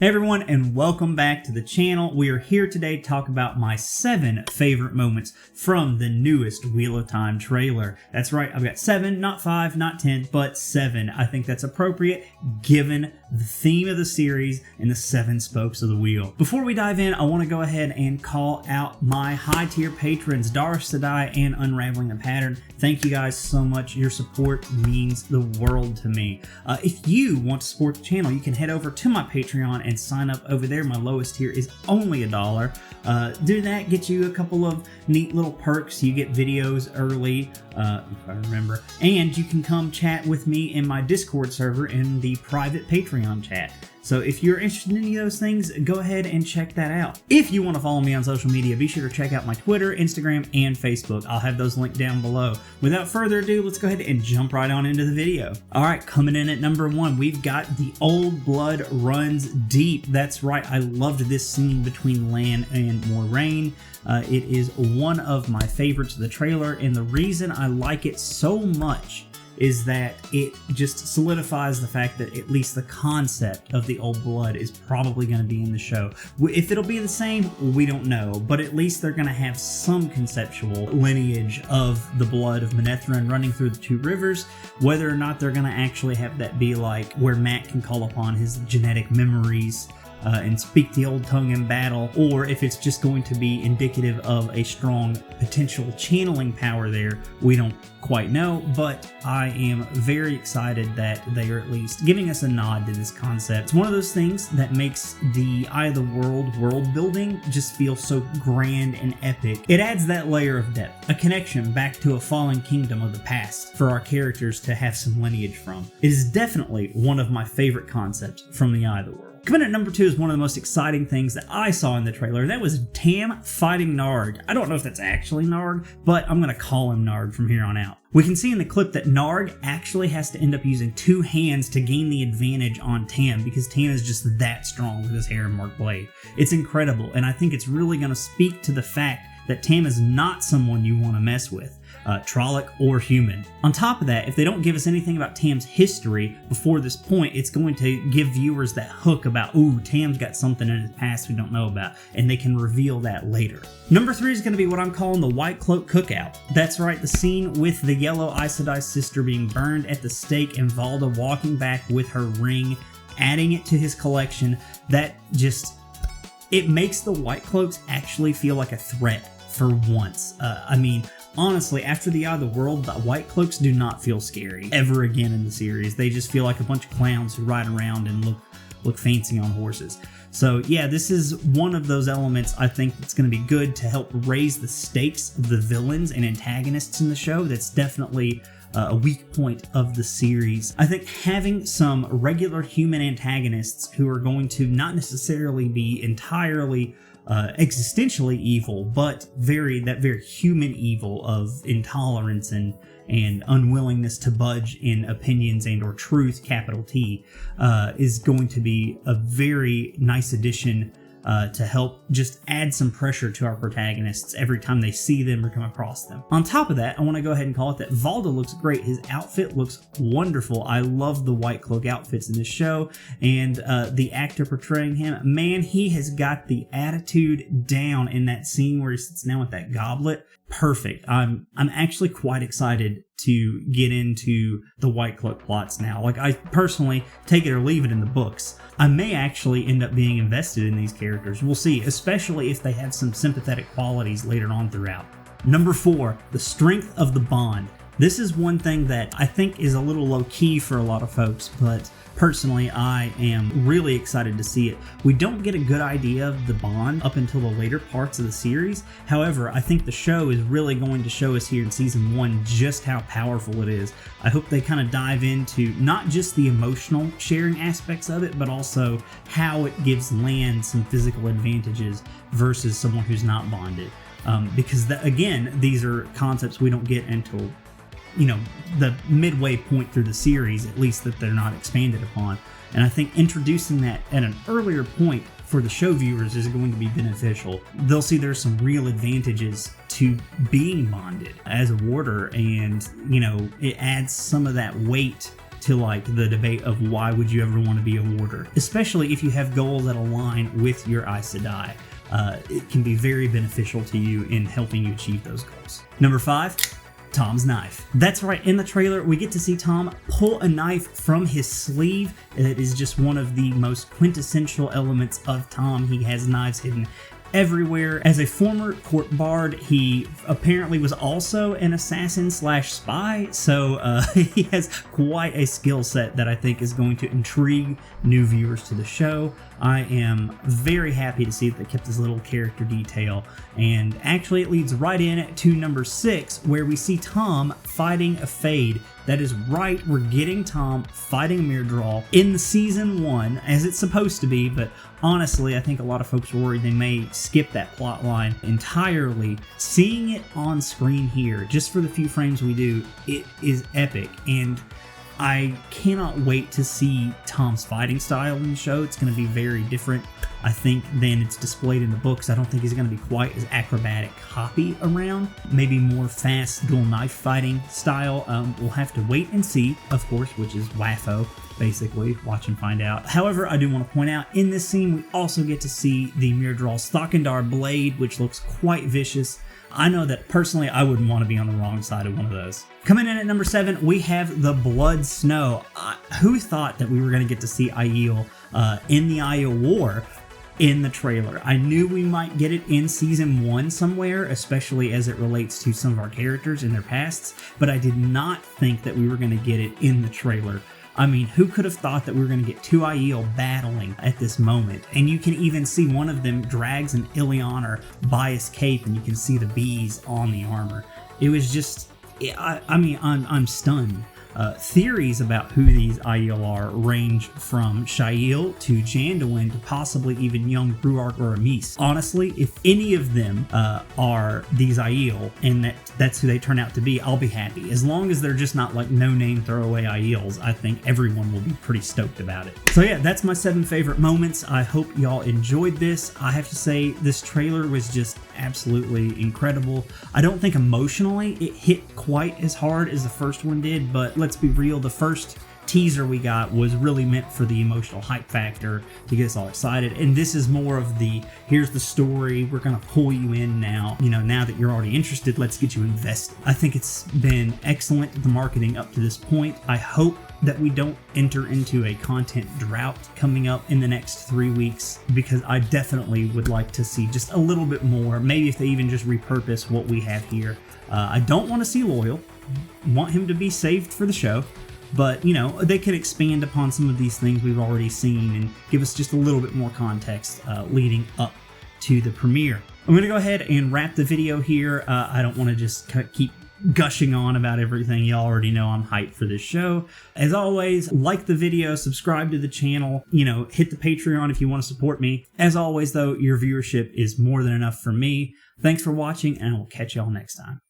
Hey everyone, and welcome back to the channel. We are here today to talk about my 7 favorite moments from the newest Wheel of Time trailer. That's right, I've got 7, not 5, not 10, but 7. I think that's appropriate given the theme of the series and the 7 spokes of the wheel. Before we dive in, I want to go ahead and call out my high tier patrons, Doris Sedai and Unraveling the Pattern. Thank you guys so much. Your support means the world to me. If you want to support the channel, you can head over to my Patreon and sign up over there. My lowest tier is only $1. Do that, get you a couple of neat little perks. You get videos early, if I remember, and you can come chat with me in my Discord server in the private Patreon chat. So if you're interested in any of those things, go ahead and check that out. If you want to follow me on social media, be sure to check out my Twitter, Instagram, and Facebook. I'll have those linked down below. Without further ado, let's go ahead and jump right on into the video. All right, coming in at number 1, we've got The Old Blood Runs Deep. That's right, I loved this scene between Lan and Moiraine. It is one of my favorites of the trailer, and the reason I like it so much is that it just solidifies the fact that at least the concept of the Old Blood is probably going to be in the show. If it'll be the same, we don't know, but at least they're going to have some conceptual lineage of the blood of Manetheren running through the 2 rivers. Whether or not they're going to actually have that be like where Matt can call upon his genetic memories and speak the old tongue in battle, or if it's just going to be indicative of a strong potential channeling power there, we don't quite know, but I am very excited that they are at least giving us a nod to this concept. It's one of those things that makes the Eye of the world building just feel so grand and epic. It adds that layer of depth, a connection back to a fallen kingdom of the past for our characters to have some lineage from. It is definitely one of my favorite concepts from the Eye of the World. Coming at number 2 is one of the most exciting things that I saw in the trailer. That was Thom fighting Narg. I don't know if that's actually Narg, but I'm going to call him Narg from here on out. We can see in the clip that Narg actually has to end up using 2 hands to gain the advantage on Thom because Thom is just that strong with his Heron Mark blade. It's incredible, and I think it's really going to speak to the fact that Thom is not someone you want to mess with. Trolloc or human. On top of that, if they don't give us anything about Thom's history before this point, it's going to give viewers that hook about, ooh, Thom's got something in his past we don't know about, and they can reveal that later. Number 3 is going to be what I'm calling the White Cloak Cookout. That's right, the scene with the yellow Aes Sedai sister being burned at the stake and Valda walking back with her ring, adding it to his collection. That just, it makes the White Cloaks actually feel like a threat for once. I mean, honestly, after the Eye of the World, the White Cloaks do not feel scary ever again in the series. They just feel like a bunch of clowns who ride around and look fancy on horses. So yeah, this is one of those elements I think that's going to be good to help raise the stakes of the villains and antagonists in the show. That's definitely a weak point of the series. I think having some regular human antagonists who are going to not necessarily be entirely existentially evil, but that very human evil of intolerance and unwillingness to budge in opinions and or truth, capital T, is going to be a very nice addition to help just add some pressure to our protagonists every time they see them or come across them. On top of that, I want to go ahead and call it that Valda looks great. His outfit looks wonderful. I love the White Cloak outfits in this show, and the actor portraying him, man, he has got the attitude down in that scene where he sits down with that goblet. Perfect. I'm actually quite excited to get into the White Cloak plots now. Like, I personally, take it or leave it in the books, I may actually end up being invested in these characters. We'll see, especially if they have some sympathetic qualities later on throughout. Number 4, the strength of the bond. This is one thing that I think is a little low-key for a lot of folks, but personally, I am really excited to see it. We don't get a good idea of the bond up until the later parts of the series. However, I think the show is really going to show us here in Season 1 just how powerful it is. I hope they kind of dive into not just the emotional sharing aspects of it, but also how it gives Lan some physical advantages versus someone who's not bonded. Because, again, these are concepts we don't get until, you know, the midway point through the series, at least, that they're not expanded upon. And I think introducing that at an earlier point for the show viewers is going to be beneficial. They'll see there's some real advantages to being bonded as a warder, and, you know, it adds some of that weight to like the debate of why would you ever want to be a warder, especially if you have goals that align with your Aes Sedai. It can be very beneficial to you in helping you achieve those goals. Number 5, Thom's knife. That's right, in the trailer we get to see Thom pull a knife from his sleeve. It is just one of the most quintessential elements of Thom. He has knives hidden everywhere. As a former court bard, he apparently was also an assassin slash spy, so he has quite a skill set that I think is going to intrigue new viewers to the show. I am very happy to see that they kept this little character detail, and actually it leads right in to number 6, where we see Thom fighting a Fade. That is right, we're getting Thom fighting a Myrddraal in the season 1, as it's supposed to be, but honestly, I think a lot of folks are worried they may skip that plot line entirely. Seeing it on screen here, just for the few frames we do, it is epic, and I cannot wait to see Thom's fighting style in the show. It's going to be very different, I think, than it's displayed in the books. I don't think he's going to be quite as acrobatic hoppy around. Maybe more fast dual knife fighting style. We'll have to wait and see, of course, which is WAFO, basically. Watch and find out. However, I do want to point out, in this scene, we also get to see the Myrddraal Stakandar blade, which looks quite vicious. I know that personally I wouldn't want to be on the wrong side of one of those. Coming in at number 7, we have the Blood Snow. Who thought that we were going to get to see Aiel in the Aiel War in the trailer? I knew we might get it in season 1 somewhere, especially as it relates to some of our characters in their pasts, but I did not think that we were going to get it in the trailer. I mean, who could have thought that we were going to get 2 Aiel battling at this moment? And you can even see one of them drags an Illianer by his cape, and you can see the bees on the armor. It was just, I mean, I'm stunned. Theories about who these Aiel are range from Shael to Janduin to possibly even young Bruark or Amis. Honestly, if any of them are these Aiel and that's who they turn out to be, I'll be happy. As long as they're just not like no-name throwaway Aiels, I think everyone will be pretty stoked about it. So yeah, that's my 7 favorite moments. I hope y'all enjoyed this. I have to say, this trailer was just absolutely incredible. I don't think emotionally it hit quite as hard as the first one did, but let's be real, the first teaser we got was really meant for the emotional hype factor to get us all excited, and this is more of the, here's the story, we're gonna pull you in now, you know, now that you're already interested, let's get you invested. I think it's been excellent, the marketing up to this point. I hope that we don't enter into a content drought coming up in the next 3 weeks, because I definitely would like to see just a little bit more, maybe if they even just repurpose what we have here. I don't want to see Loyal, want him to be saved for the show, but, you know, they could expand upon some of these things we've already seen and give us just a little bit more context leading up to the premiere. I'm going to go ahead and wrap the video here. I don't want to just keep gushing on about everything. You already know I'm hyped for this show. As always, like the video, subscribe to the channel, you know, hit the Patreon if you want to support me. As always, though, your viewership is more than enough for me. Thanks for watching, and I will catch y'all next time.